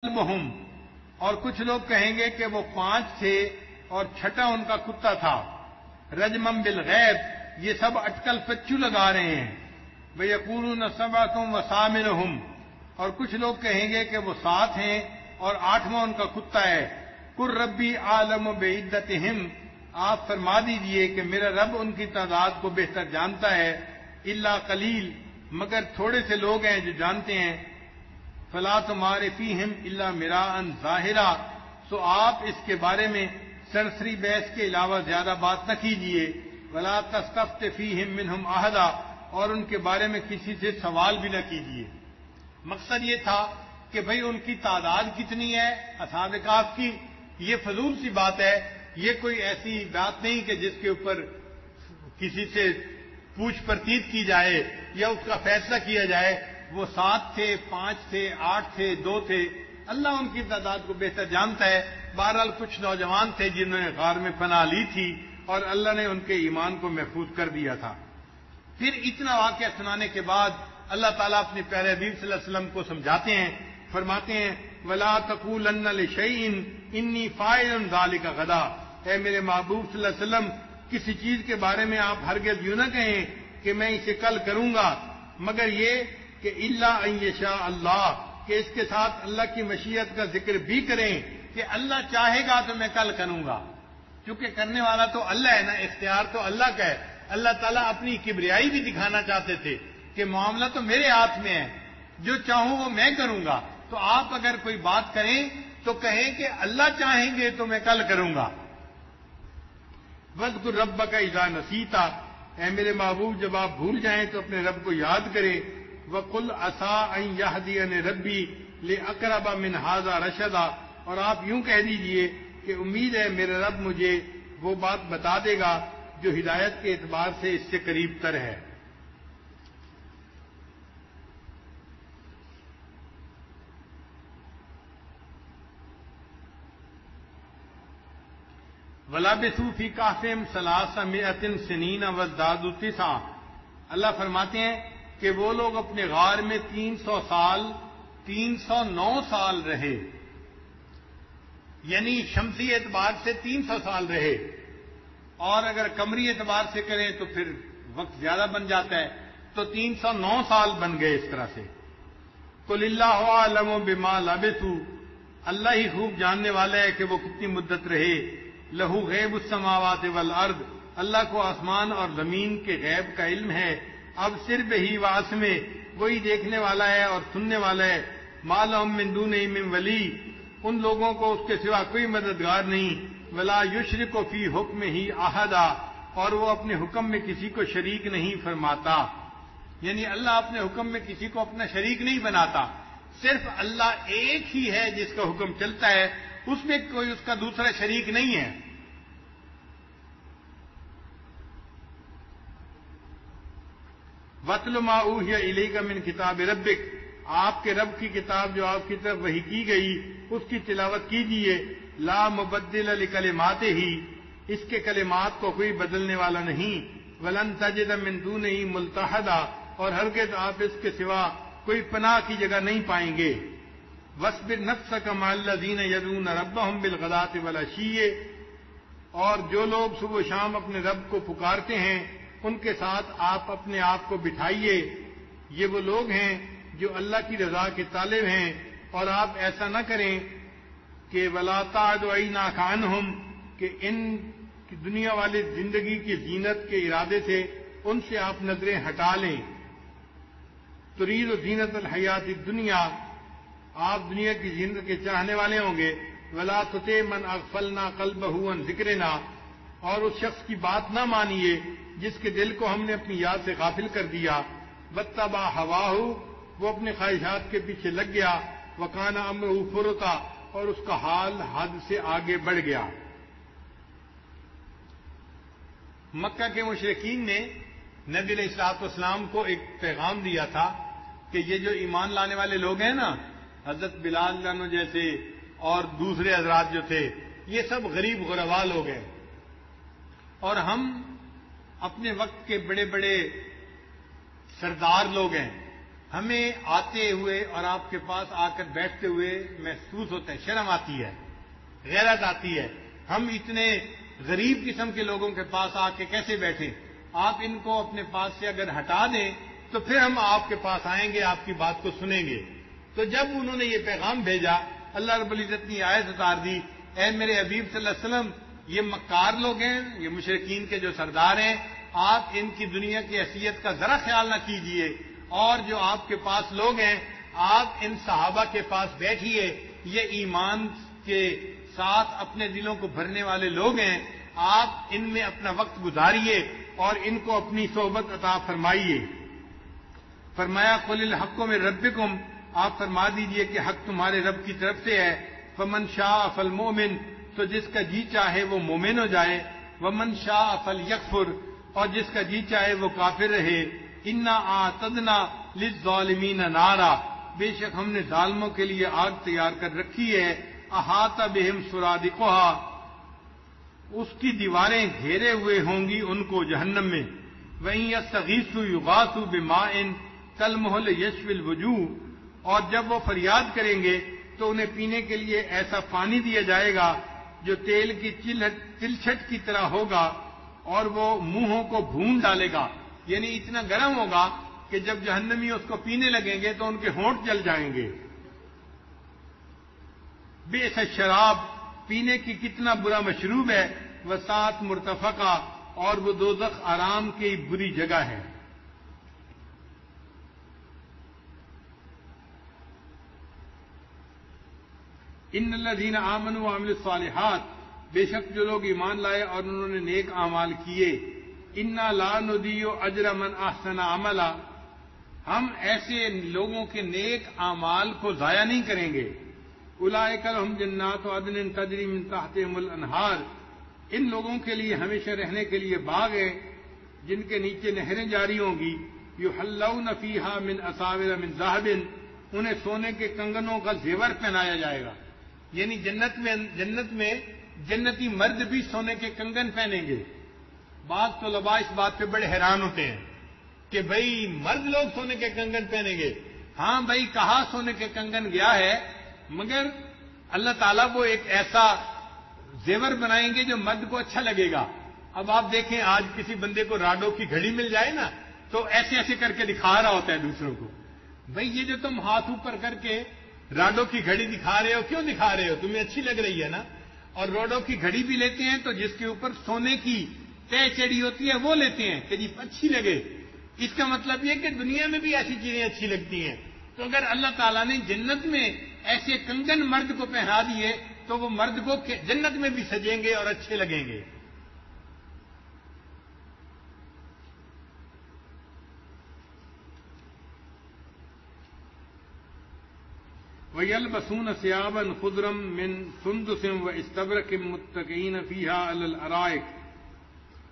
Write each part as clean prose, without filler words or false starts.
ہم، اور کچھ لوگ کہیں گے کہ وہ 5 تھے اور چھٹا ان کا کتا تھا۔ رجمم بالغیب، یہ سب اٹکل پچو لگا رہے ہیں۔ وَيَقُولُونَ سَبْعَةٌ وَثَامِنُهُمْ، اور کچھ لوگ کہیں گے کہ وہ 7 ہیں اور 8واں ان کا کتا ہے۔ قُل رَّبِّي أَعْلَمُ بِعِدَّتِهِمْ، آپ فرما دیجئے کہ میرا رب ان کی تعداد کو بہتر جانتا ہے۔ إِلَّا قَلِيلٌ، مگر تھوڑے سے لوگ ہیں جو جانتے ہیں۔ فَلَا تُمَارِ فِيهِمْ إِلَّا مِرَاءً ظَاهِرًا، سو آپ اس کے بارے میں سرسری بحث کے علاوہ زیادہ بات نہ کیجیے۔ وَلَا تَسْتَفْتِ فِيهِمْ مِنْهُمْ أَحَدًا، اور ان کے بارے میں کسی سے سوال بھی نہ کیجیے۔ مقصد یہ تھا کہ بھئی ان کی تعداد کتنی ہے اصحاب کہف کی، یہ فضول سی بات ہے، یہ کوئی ایسی بات نہیں کہ جس کے اوپر کسی سے پوچھ پرتیت کی جائے یا اس کا فیصلہ کیا جائے۔ وہ 7 تھے، 5 تھے، 8 تھے، 2 تھے، اللہ ان کی تعداد کو بہتر جانتا ہے۔ بہرحال کچھ نوجوان تھے جنہوں نے غار میں پناہ لی تھی اور اللہ نے ان کے ایمان کو محفوظ کر دیا تھا۔ پھر اتنا واقعہ سنانے کے بعد اللہ تعالیٰ اپنے پیارے حبیب صلی اللہ علیہ وسلم کو سمجھاتے ہیں، فرماتے ہیں وَلَا تَقُولَنَّ لِشَيْءٍ إِنِّي فَاعِلٌ ذَلِكَ غَدًا، اے میرے محبوب صلی اللہ علیہ وسلم، کسی چیز کے بارے میں آپ ہرگز یوں نہ کہیں کہ میں اسے کل کروں گا، مگر یہ کہ إِلَّا أَن يَشَاءَ اللَّهُ، کہ اس کے ساتھ اللہ کی مشیت کا ذکر بھی کریں کہ اللہ چاہے گا تو میں کل کروں گا، کیونکہ کرنے والا تو اللہ ہے نا، اختیار تو اللہ کا ہے۔ اللہ تعالیٰ اپنی کبریائی بھی دکھانا چاہتے تھے کہ معاملہ تو میرے ہاتھ میں ہے، جو چاہوں وہ میں کروں گا۔ تو آپ اگر کوئی بات کریں تو کہیں کہ اللہ چاہیں گے تو میں کل کروں گا۔ وَاذْكُر رَّبَّكَ إِذَا نَسِيتَ، اے میرے محبوب جب آپ بھول جائیں تو اپنے رب کو یاد کریں۔ وَقُلْ عَسَىٰ أَن يَهْدِيَنِ رَبِّي لِأَقْرَبَ مِنْ هَٰذَا رَشَدًا، اور آپ یوں کہہ دیجئے کہ امید ہے میرا رب مجھے وہ بات بتا دے گا جو ہدایت کے اعتبار سے اس سے قریب تر ہے۔ وَلَبِثُوا فِي كَهْفِهِمْ 300 سِنِينَ وَازْدَادُوا 9، اللہ فرماتے ہیں کہ وہ لوگ اپنے غار میں 309 سال رہے، یعنی شمسی اعتبار سے 300 سال رہے، اور اگر قمری اعتبار سے کریں تو پھر وقت زیادہ بن جاتا ہے، تو 309 سال بن گئے اس طرح سے۔ قُلِ اللَّهُ أَعْلَمُ بِمَا لَبِثُوا، اللہ ہی خوب جاننے والا ہے کہ وہ کتنی مدت رہے۔ لَهُ غَیْبُ السَّمَاوَاتِ وَالْأَرْضِ، اللہ کو آسمان اور زمین کے غیب کا علم ہے۔ اب صرف ہی واسمے، وہی دیکھنے والا ہے اور سننے والا ہے۔ مَا لَهُم مِّن دُونِهِ مِّن وَلِيٍّ، ان لوگوں کو اس کے سوا کوئی مددگار نہیں۔ وَلَا يُشْرِكُ فِي حُکْمِهِ أَحَدًا، اور وہ اپنے حکم میں کسی کو شریک نہیں فرماتا، یعنی اللہ اپنے حکم میں کسی کو اپنا شریک نہیں بناتا، صرف اللہ ایک ہی ہے جس کا حکم چلتا ہے، اس میں کوئی اس کا دوسرا شریک نہیں ہے۔ وَاتْلُ مَا أُوحِيَ إِلَيْكَ مِنْ كِتَابِ رَبِّكَ، آپ کے رب کی کتاب جو آپ کی طرف وحی کی گئی اس کی تلاوت کیجیے۔ لا مبدل لکلماتہ، اس کے کلمات کو کوئی بدلنے والا نہیں۔ وَلَن تَجِدَ مِن دُونِهِ مُلْتَحَدًا، اور ہرگز آپ اس کے سوا کوئی پناہ کی جگہ نہیں پائیں گے۔ وَاصْبِرْ نَفْسَكَ مَعَ الَّذِينَ يَدْعُونَ رَبَّهُمْ بِالْغَدَاةِ وَالْعَشِيِّ، اور جو لوگ صبح و شام اپنے رب کو پکارتے ہیں ان کے ساتھ آپ اپنے آپ کو بٹھائیے۔ یہ وہ لوگ ہیں جو اللہ کی رضا کے طالب ہیں، اور آپ ایسا نہ کریں کہ وَلَا تَعْدُ عَيْنَاكَ عَنْهُمْ، کہ ان دنیا والی زندگی کی زینت کے ارادے سے ان سے آپ نظریں ہٹا لیں۔ تُرِيدُ زِينَةَ الْحَيَاةِ الدُّنْيَا، آپ دنیا کی زینت کے چاہنے والے ہوں گے۔ وَلَا تُطِعْ مَنْ أَغْفَلْنَا قَلْبَهُ عَنْ ذِكْرِنَا، اور اس شخص کی بات نہ مانیے جس کے دل کو ہم نے اپنی یاد سے غافل کر دیا۔ وَاتَّبَعَ هَوَاهُ، وہ اپنے خواہشات کے پیچھے لگ گیا۔ وَكَانَ أَمْرُهُ فُرُطًا، اور اس کا حال حد سے آگے بڑھ گیا۔ مکہ کے مشرکین نے نبی علیہ الصلوۃ والسلام کو ایک پیغام دیا تھا کہ یہ جو ایمان لانے والے لوگ ہیں نا، حضرت بلال عنہ جیسے اور دوسرے حضرات جو تھے، یہ سب غریب غربا لوگ ہیں، اور ہم اپنے وقت کے بڑے بڑے سردار لوگ ہیں، ہمیں آتے ہوئے اور آپ کے پاس آ کر بیٹھتے ہوئے محسوس ہوتا ہے، شرم آتی ہے، غیرت آتی ہے. ہم اتنے غریب قسم کے لوگوں کے پاس آ کے کیسے بیٹھیں؟ آپ ان کو اپنے پاس سے اگر ہٹا دیں تو پھر ہم آپ کے پاس آئیں گے، آپ کی بات کو سنیں گے. تو جب انہوں نے یہ پیغام بھیجا، اللہ رب العزت نے آیت اتار دی، اے میرے حبیب صلی اللہ علیہ وسلم، یہ مکار لوگ ہیں، یہ مشرکین کے جو سردار ہیں، آپ ان کی دنیا کی حیثیت کا ذرا خیال نہ کیجئے، اور جو آپ کے پاس لوگ ہیں آپ ان صحابہ کے پاس بیٹھیے، یہ ایمان کے ساتھ اپنے دلوں کو بھرنے والے لوگ ہیں، آپ ان میں اپنا وقت گزاریے اور ان کو اپنی صحبت عطا فرمائیے. فرمایا قل الحق من ربکم، آپ فرما دیجئے کہ حق تمہارے رب کی طرف سے ہے. فمن شاء فلمؤمن، تو جس کا جی چاہے وہ مومن ہو جائے. ومن شاء فلیکفر، اور جس کا جی چاہے وہ کافر رہے. انا اعتدنا للظالمین نارا، بے شک ہم نے ظالموں کے لیے آگ تیار کر رکھی ہے. احاط بہم سرادقها، اس کی دیواریں گھیرے ہوئے ہوں گی ان کو جہنم میں. وَإِن يَسْتَغِيثُوا يُغَاثُوا بِمَاءٍ كَالْمُهْلِ يَشْوِي الْوُجُوهَ، اور جب وہ فریاد کریں گے تو انہیں پینے کے لیے ایسا پانی دیا جائے گا جو تیل کی تلچھٹ کی طرح ہوگا اور وہ منہوں کو بھون ڈالے گا. یعنی اتنا گرم ہوگا کہ جب جہنمی اس کو پینے لگیں گے تو ان کے ہونٹ جل جائیں گے. بئس الشراب، پینے کی کتنا برا مشروب ہے. وساعت مرتفقہ، اور وہ دوزخ آرام کی بری جگہ ہے. ان الذین آمنوا وعملوا الصالحات، بے شک جو لوگ ایمان لائے اور انہوں نے نیک اعمال کیے. انا لا نضیع اجر من احسن عملا، ہم ایسے لوگوں کے نیک اعمال کو ضائع نہیں کریں گے. اولئک لہم جنات عدن تجری من تحتہم الانہار، ان لوگوں کے لیے ہمیشہ رہنے کے لیے باغ ہیں جن کے نیچے نہریں جاری ہوں گی. یحلون فیہا من اساور من ذہب، انہیں سونے کے کنگنوں کا زیور پہنایا جائے گا. یعنی جنت میں جنتی مرد بھی سونے کے کنگن پہنیں گے. بعض طلباء اس بات پہ بڑے حیران ہوتے ہیں کہ بھئی مرد لوگ سونے کے کنگن پہنیں گے. ہاں بھئی، کہاں سونے کے کنگن گیا ہے، مگر اللہ تعالیٰ وہ ایک ایسا زیور بنائیں گے جو مرد کو اچھا لگے گا. اب آپ دیکھیں آج کسی بندے کو راڈو کی گھڑی مل جائے نا تو ایسے ایسے کر کے دکھا رہا ہوتا ہے دوسروں کو، بھئی یہ جو تم ہاتھ اوپر کر کے راڈو کی گھڑی دکھا رہے ہو، کیوں دکھا رہے ہو؟ تمہیں اچھی لگ رہی ہے نا. اور راڈو کی گھڑی بھی لیتے ہیں تو جس کے اوپر سونے کی تہ چڑی ہوتی ہے وہ لیتے ہیں کہ جی اچھی لگے. اس کا مطلب یہ کہ دنیا میں بھی ایسی چیزیں اچھی لگتی ہیں. تو اگر اللہ تعالیٰ نے جنت میں ایسے کنگن مرد کو پہنا دیے تو وہ مرد کو جنت میں بھی سجیں گے اور اچھے لگیں گے. وَيَلْبَسُونَ ثِيَابًا خُضْرًا مِّن سُنْدُسٍ وَإِسْتَبْرَقٍ مُّتَّكِئِينَ فِيهَا عَلَى الْأَرَائِكِ،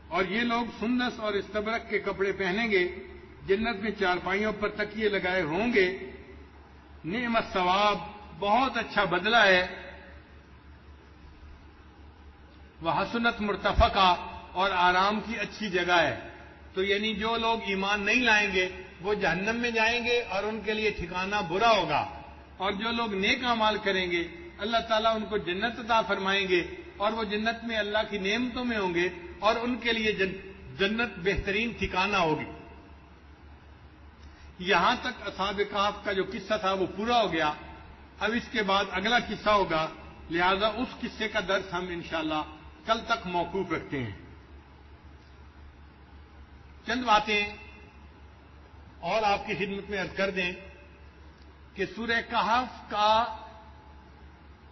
اور یہ لوگ سندس اور استبرق کے کپڑے پہنیں گے، جنت میں چارپائیوں پر تکیے لگائے ہوں گے. نعم الثواب، بہت اچھا بدلہ ہے. وحسنت مرتفقہ، اور آرام کی اچھی جگہ ہے. تو یعنی جو لوگ ایمان نہیں لائیں گے وہ جہنم میں جائیں گے اور ان کے لیے ٹھکانہ برا ہوگا، اور جو لوگ نیک اعمال کریں گے اللہ تعالیٰ ان کو جنت عطا فرمائیں گے اور وہ جنت میں اللہ کی نعمتوں میں ہوں گے اور ان کے لیے جنت بہترین ٹھکانہ ہوگی. یہاں تک اصحاب کہف کا جو قصہ تھا وہ پورا ہو گیا. اب اس کے بعد اگلا قصہ ہوگا، لہذا اس قصے کا درس ہم انشاءاللہ کل تک موقوف رکھتے ہیں. چند باتیں اور آپ کی خدمت میں عرض کر دیں کہ سورہ کہف کا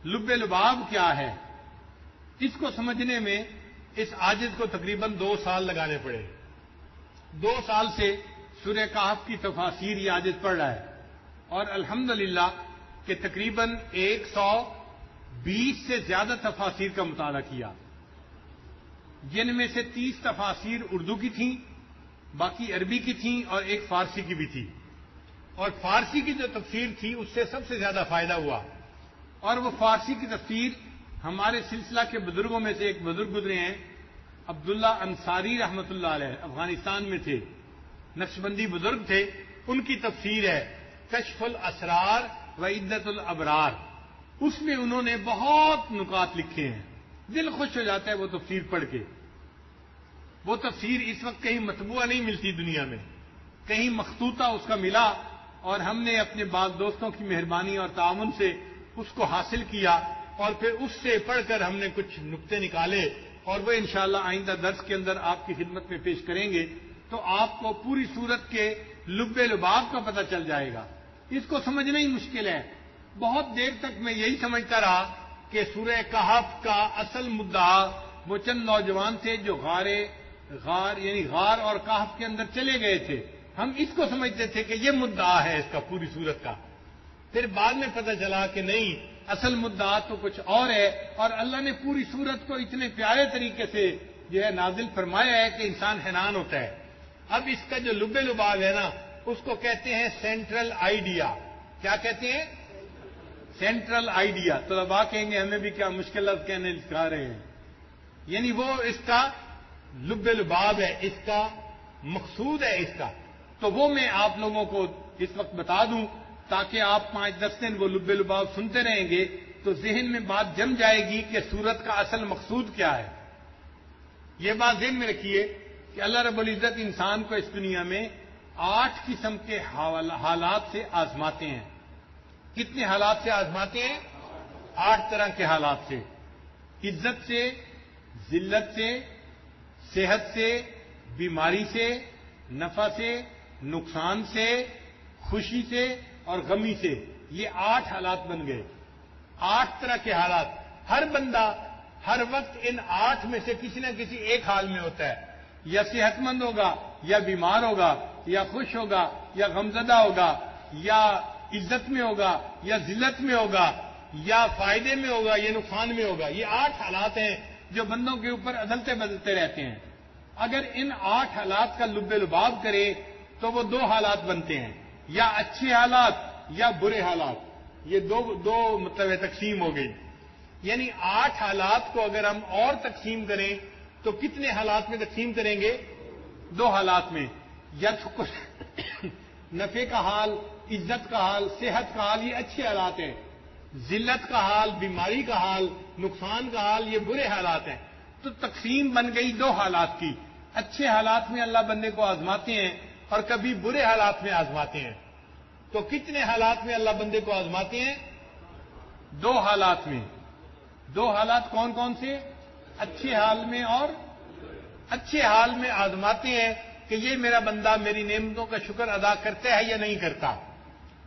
لب لباب کیا ہے. اس کو سمجھنے میں اس عاجز کو تقریباً 2 سال لگانے پڑے. 2 سال سے سورہ کہف کی تفاسیر یہ عاجز پڑھ رہا ہے اور الحمدللہ کہ تقریباً 120 سے زیادہ تفاسیر کا مطالعہ کیا، جن میں سے 30 تفاسیر اردو کی تھیں، باقی عربی کی تھیں اور ایک فارسی کی بھی تھی. اور فارسی کی جو تفسیر تھی اس سے سب سے زیادہ فائدہ ہوا. اور وہ فارسی کی تفسیر ہمارے سلسلہ کے بزرگوں میں سے ایک بزرگ گزرے ہیں، عبداللہ انصاری رحمۃ اللہ علیہ، افغانستان میں تھے، نقشبندی بزرگ تھے، ان کی تفسیر ہے. کشف الاسرار و عدت الابرار، اس میں انہوں نے بہت نکات لکھے ہیں، دل خوش ہو جاتا ہے وہ تفسیر پڑھ کے۔ وہ تفسیر اس وقت کہیں مطبوعہ نہیں ملتی دنیا میں، کہیں مخطوطہ اس کا ملا، اور ہم نے اپنے بعض دوستوں کی مہربانی اور تعاون سے اس کو حاصل کیا، اور پھر اس سے پڑھ کر ہم نے کچھ نقطے نکالے، اور وہ انشاءاللہ آئندہ درس کے اندر آپ کی خدمت میں پیش کریں گے، تو آپ کو پوری سورت کے لب لباب کا پتہ چل جائے گا۔ اس کو سمجھنا ہی مشکل ہے۔ بہت دیر تک میں یہی سمجھتا رہا کہ سورہ کہف کا اصل مدعا وہ چند نوجوان تھے جو غار اور کہف کے اندر چلے گئے تھے، ہم اس کو سمجھتے تھے کہ یہ مدعا ہے اس کا پوری سورت کا۔ پھر بعد میں پتہ چلا کہ نہیں، اصل مدعا تو کچھ اور ہے، اور اللہ نے پوری سورت کو اتنے پیارے طریقے سے جو ہے نازل فرمایا ہے کہ انسان حیران ہوتا ہے۔ اب اس کا جو لب لباب ہے نا، اس کو کہتے ہیں سینٹرل آئیڈیا۔ کیا کہتے ہیں؟ Central idea. طلباء کہیں گے ہمیں بھی کیا مشکل لفظ کہنے سکھا رہے ہیں، یعنی وہ اس کا لب لباب ہے، اس کا مقصود ہے اس کا۔ تو وہ میں آپ لوگوں کو اس وقت بتا دوں تاکہ آپ 5-10 دن وہ لب لباب سنتے رہیں گے تو ذہن میں بات جم جائے گی کہ سورت کا اصل مقصود کیا ہے۔ یہ بات ذہن میں رکھیے کہ اللہ رب العزت انسان کو اس دنیا میں 8 قسم کے حالات سے آزماتے ہیں۔ کتنے حالات سے آزماتے ہیں؟ 8 طرح کے حالات سے، عزت سے، ذلت سے، صحت سے، بیماری سے، نفع سے، نقصان سے، خوشی سے اور غمی سے۔ یہ 8 حالات بن گئے، 8 طرح کے حالات۔ ہر بندہ ہر وقت ان 8 میں سے کسی نہ کسی ایک حال میں ہوتا ہے، یا صحت مند ہوگا، یا بیمار ہوگا، یا خوش ہوگا، یا غمزدہ ہوگا، یا عزت میں ہوگا، یا ذلت میں ہوگا، یا فائدے میں ہوگا، یا نقصان میں ہوگا۔ یہ 8 حالات ہیں جو بندوں کے اوپر عدلتے بدلتے رہتے ہیں۔ اگر ان 8 حالات کا لب لباب کرے تو وہ 2 حالات بنتے ہیں، یا اچھے حالات یا برے حالات۔ یہ دو مطلب تقسیم ہو گئی، یعنی 8 حالات کو اگر ہم اور تقسیم کریں تو کتنے حالات میں تقسیم کریں گے؟ 2 حالات میں، یا تو نفع کا حال، عزت کا حال، صحت کا حال، یہ اچھے حالات ہیں۔ ذلت کا حال، بیماری کا حال، نقصان کا حال، یہ برے حالات ہیں۔ تو تقسیم بن گئی 2 حالات کی۔ اچھے حالات میں اللہ بندے کو آزماتے ہیں اور کبھی برے حالات میں آزماتے ہیں۔ تو کتنے حالات میں اللہ بندے کو آزماتے ہیں؟ 2 حالات میں۔ 2 حالات کون کون سے؟ اچھے حال میں، اور اچھے حال میں آزماتے ہیں کہ یہ میرا بندہ میری نعمتوں کا شکر ادا کرتا ہے یا نہیں کرتا،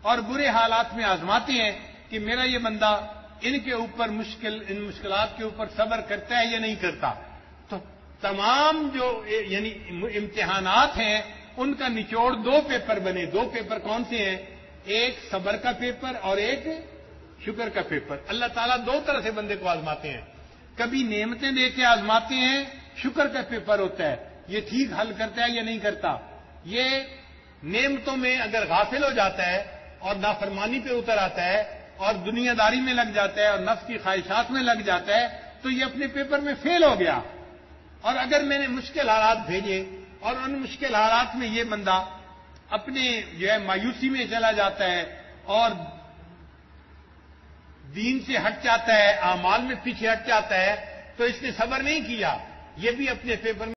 اور برے حالات میں آزماتے ہیں کہ میرا یہ بندہ ان کے اوپر ان مشکلات کے اوپر صبر کرتا ہے یا نہیں کرتا۔ تو تمام جو یعنی امتحانات ہیں ان کا نچوڑ 2 پیپر بنے۔ 2 پیپر کون سے ہیں؟ ایک صبر کا پیپر اور ایک شکر کا پیپر۔ اللہ تعالیٰ 2 طرح سے بندے کو آزماتے ہیں، کبھی نعمتیں دے کے آزماتے ہیں، شکر کا پیپر ہوتا ہے، یہ ٹھیک حل کرتا ہے یا نہیں کرتا۔ یہ نعمتوں میں اگر غافل ہو جاتا ہے اور نافرمانی پہ اتر آتا ہے اور دنیا داری میں لگ جاتا ہے اور نفس کی خواہشات میں لگ جاتا ہے تو یہ اپنے پیپر میں فیل ہو گیا۔ اور اگر میں نے مشکل حالات بھیجے اور ان مشکل حالات میں یہ بندہ اپنے جو ہے مایوسی میں چلا جاتا ہے اور دین سے ہٹ جاتا ہے، اعمال میں پیچھے ہٹ جاتا ہے، تو اس نے صبر نہیں کیا، یہ بھی اپنے پیپر میں